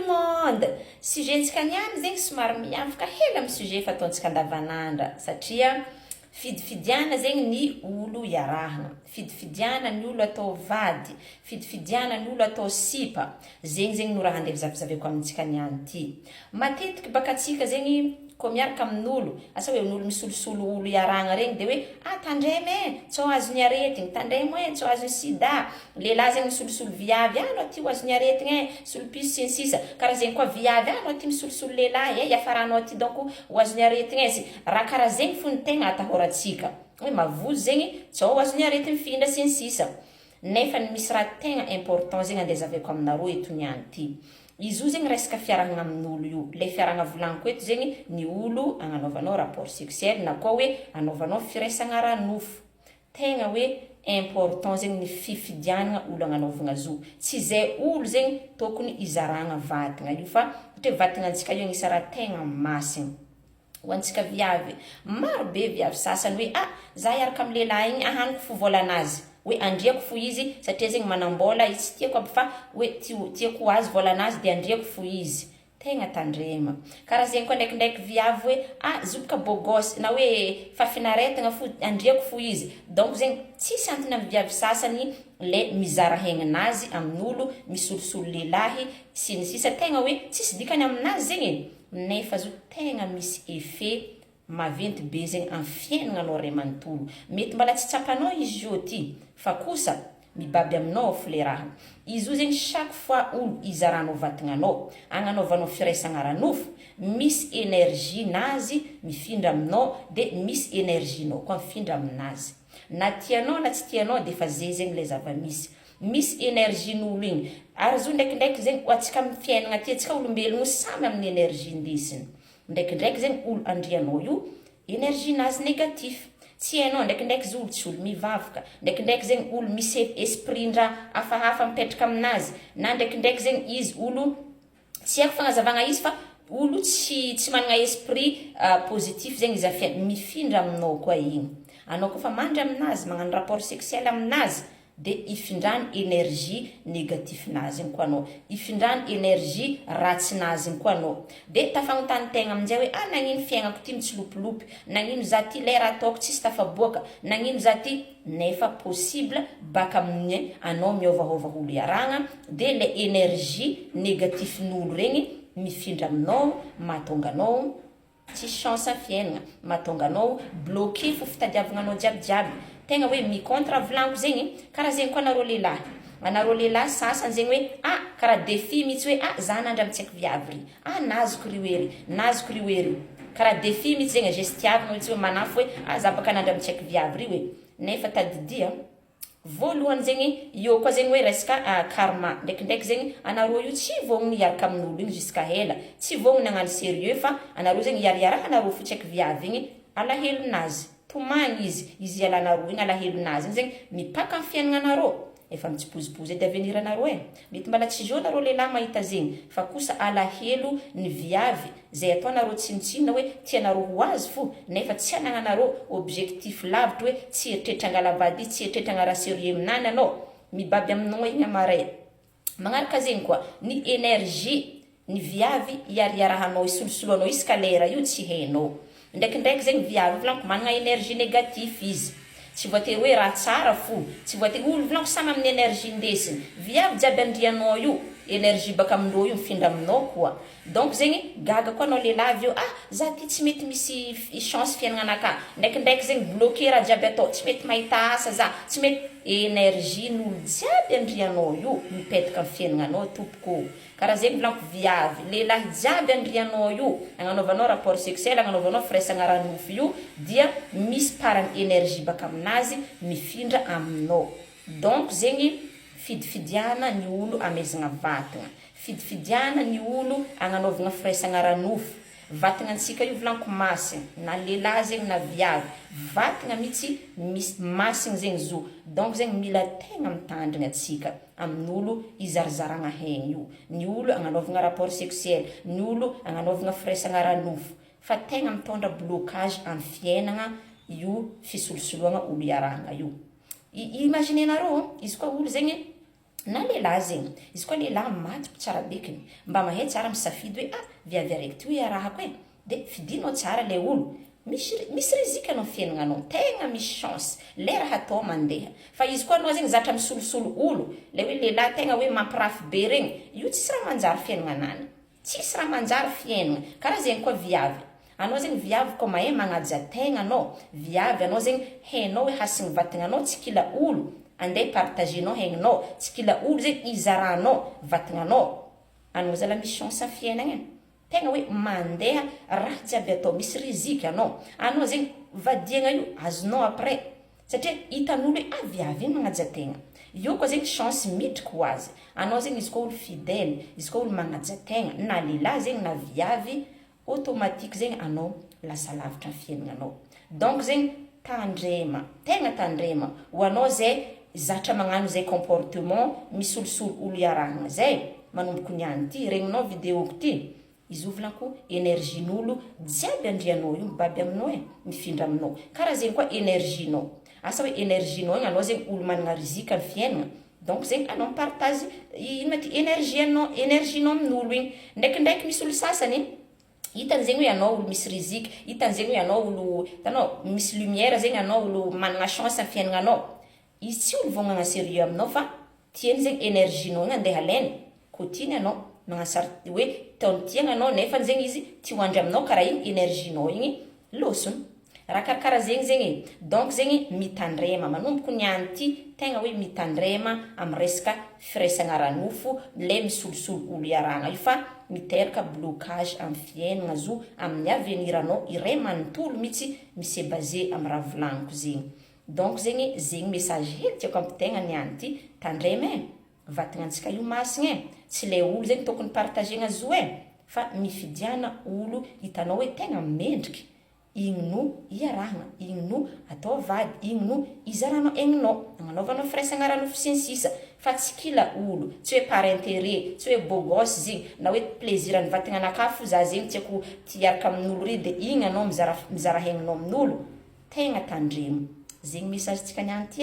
le monde! Sujet-ntsika niany zegny somary miavaka hely amin'ny sujet fataontsika andavanandra satria fidifidiana zegny ny olo iarahana. Fidifidiana ny olo atao vady, fidifidiana ny olo atao sipa. Zegny no raha andeha zavizaveko amintsika niany ty. Matetiky baka atsika zegny ko miaraka amin'olo, asa hoe n'olo misolosolo olo iarahana regny de hoe tandremy tsao azo ny aretigny, tandremy tsao azo ny sida. Lehilahy zegny misolosolo viavy, anao ty ho azo ny aretigny solopiso sy ny sisa. Karaha zegny koa viavy, anao ty misolosolo lehilahy iafaranao ty donc ho azo ny aretigny sy raha karaha zegny fony tegna atahorantsika. Hoe mavozo zegny tsao azo ny aretigny mifindra sy ny sisa. Nefa misy raha tegna important zegny andeha zaveko aminareo eto niany ty. Izy io zegny resaka fiarahana amin'olo io. Le fiarahana volaniko eto zegny ny olo agnanaovanao rapport sexuel na koa hoe anaovanao firaisagna ara-nofo. Tegna hoe important zegny ny fifidianana olo agnanaovagna zo. Tsy zay olo zegny tokony izaragna vatagna io fa ohatra vatagna-ntsika io anisy raha tegna masina. Ho antsika viavy, maro be viavy sasany hoe za iaraka amin'ny lehilahy igny ahaniko fo volanazy. Hoe andriako fo izy satria zegny manambola izy tsy tiako aby fa hoe tiako azy volanazy de andriako fo izy. Tegna tandrema. Karaha zegny koa ndraikindraiky viavy hoe zoboka bogos na hoe fafinaretagna fo andriako fo izy. Donc zegny tsisy antony amin'ny viavy sasany le mizara hegninazy amin'olo misolosolo lehilahy sy ny sisa tegna hoe tsisy dikany aminazy zegny. Nefa zo tegna misy effet maventy be zegny amin'ny fiaignanao ray manontolo. Mety mbala tsy tsapanao izy io ty fa kosa mibaby aminao flerahana. Izy io zegny chaque fois olo izaranao vatagnanao, agnanaovanao firaisagna ara-nofo, misy énergie nazy mifindra aminao de misy énergie-nao koa mifindra aminazy. Na tianao na tsy tianao de fa zay zegny le zava-misy. Misy énergie-n'olo igny. Ary zo ndraikindraiky zegny hoatsika amin'ny fiaignana ty atsika olombelogno samy amin'ny énergie ndesiny. Ndraikindraiky zegny olo andrianao io énergie nazy négatif. Tsy hainao ndraikindraiky zo olo tsy olo mivavaka, ndraikindraiky zegny olo misy esprit-ndraha hafahafa mipetraka aminazy, na ndraikindraiky zegny izy olo tsy haiko fagnazavagna izy fa olo tsy managna esprit positif zegny izy mifindra aminao koa igny. Anao koa fa mandry aminazy, magnano rapport sexuel aminazy de ifindrany énergie négatif-nazy igny koa anao, ifindrany énergie ratsinazy igny koa anao. De tafagnontany tegna aminjay hoe nagnino fiaignako ty mitsilopilopy, nagnino za ty lera ataoko tsisy tafaboaka, nagnino za ty. Nefa possible baka amin'ny anao miovahova olo iarahana de le énergie négatif-n'olo regny mifindra aminao, mahatonga anao tsy chance amin'ny fiaignana, mahatonga anao bloqué fo fitadiavagna anao jiabijiaby. Tegna hoe mi-contre volaniko zegny, karaha zegny koa anareo lehilahy. Anareo lehilahy sasany zegny hoe karaha défi mihitsy hoe za nandry amin'ny tsaiky viavy ry. Nazoko ry ery, nazoko ry ery. Karaha défi mihitsy zegny gestiavagna mihitsy hoe manafo hoe za baka nandry amin'ny tsaiky viavy ry hoe. Nefa tadidia voalohany zegny io koa zegny hoe resaka karma. Ndraikindraiky zegny anareo io tsy vognony hiaraka amin'olo igny jusqu'à ela. Tsy vognony nagnano sérieux fa anareo zegny iarahara anareo fo tsaiky viavy igny alahelonazy. Tomagny izy ialanareo igny alahelonazy igny zegny mipaka amin'ny fiaignanareo. Efa mitsipozipozy edy avenir anareo mety mbala tsy jo anareo lehilahy mahita zegny fa kosa alahelo ny viavy zay ataonareo tsinotsinona hoe tianareo ho azy fo nefa tsy anagnanareo objectif lavitra hoe tsy eritreritra angalavady, tsy eritreritra agnara sérieux aminany anao, mibaby aminao igny amaray. Magnaraka zegny koa ny énergie ny viavy iariarahanao isolosoloanao isaka lera io tsy hainao. Ndraikindraiky zegny viavy volaniko managna énergie négatif izy. Tsy voatery hoe raha tsara fo, tsy voatery olo volaniko samy amin'ny énergie ndesiny. Viavy jiaby andrianao io, énergie baka amindreo io mifindra aminao koa. Donc zegny gaga koa anao lehilahy io za ty tsy mety misy chance fiaignananaka. Ndraikindraiky zegny bloqué raha jiaby atao, tsy mety mahita asa za, tsy mety. Énergie n'olo jiaby andrianao io mipetaka amin'ny fiaignanao tompoko. Karaha zegny volaniko viavy, lehilahy jiaby andrianao io agnanaovanao rapport sexuel, agnanaovanao firaisagna ara-nofo io dia misy parany énergie baka aminazy mifindra aminao. Donc zegny fidifidiana ny olo amezagna vatagna, fidifidiana ny olo agnanaovagna firaisagna ara-nofo. Vatagna-ntsika io volaniko masigna, na lehilahy zegny na viavy, vatagna mihitsy misy masigna zegny zo. Donc zegny mila tegna mitandrina atsika amin'olo izarazaragna haigny io, ny olo agnanaovagna rapport sexuel, ny olo agnanaovagna firaisagna ara-nofo. Fa tegna mitondra blocage amin'ny fiaignana io fisolosoloagna olo iarahana io. Imaginenareo izy koa olo zegny na lehilahy zegny izy koa lehilahy maty tsara bekiny mba mahay tsara misafidy hoe viavy araiky ty iarahako de fidinao tsara le olo misy rizika anao fiaignananao tegna misy chance le raha atao mandeha fa izy koa anao zegny zatra misolosolo olo le hoe lehilahy tegna hoe mampirafy be regny io tsisy raha manjary fiaignananany tsisy raha manjary fiaignana karaha zegny koa viavy anao zegny viavy koa mahay magnaja tegna anao viavy anao zegny hainao hoe hasigny vatagnanao tsy kila olo andeha partagenao haigninao tsy kila olo zegny izaranao vatagnanao anao zala misy chance fiaignana tegna hoe mandeha raha jiaby atao misy rizika anao zegny vadiagna io azonao après satria hitan'olo hoe viavy iny magnaja tegna io koa zegny chance midriky ho azy anao zegny izy koa olo fidèle izy koa olo magnaja tegna na lehilahy zegny na viavy automatique zegny anao lasa lavitra fiaignanao donc zegny tandrema tegna tandrema ho anao zay zatra magnano zay comportement misolosolo olo iarahagna zay manomboky niany ty regninao vidéoko ty izy ovlanko énergin'olo jiaby andrianao io mibaby aminao mifindra aminao karaha zegny koa énerginao asa hoe énerginao igny anao zegny olo managna rizika fiaignana donc zegny anao mipartage énerginao amin'olo igny ndraikindraiky misy olo sasany hitany zegny hoe anao olo misy rizika hitany zegny hoe anao olo tanao misy lumière zegny anao olo managna chance amin'ny fiaignananao izy tsy olo vognagna sérieux aminao fa tiany zegny énerginao igny andeha alainy kotiny anao magnasary hoe taontiagna anao nefa zegny izy ty hoandry aminao karaha igny énerginao igny losony raha karakaraha zegny donc zegny mitandrema manomboky niany ty tegna hoe mitandrema amin'ny resaka firaisagna ranofo le misolosolo olo iarahagna io fa miteraka blocage amin'ny fiaignana zo amin'ny avenir anao iray manontolo mihitsy misy basé amin'ny raha volagniko zegny donc zegny message hely tiako ampitegna niany ty tandrema vatagnansika io masigna tsy le olo zegny tokony partagena zo fa mifidiana olo hitanao hoe tegna mendriky igny no iarahagna igny no atao vady igny no izaranao aigninao agnanaovanao firaisagna ranofo sy ny sisa fa tsy kila olo tsy hoe par intérêt tsy hoe beau gosse zegny na hoe plaisir ny vatagnanakahy fo za zegny tiako tiaraka amin'olo ry de igny anao mizara haigninao amin'olo tegna tandremo zegny message tsika niany ty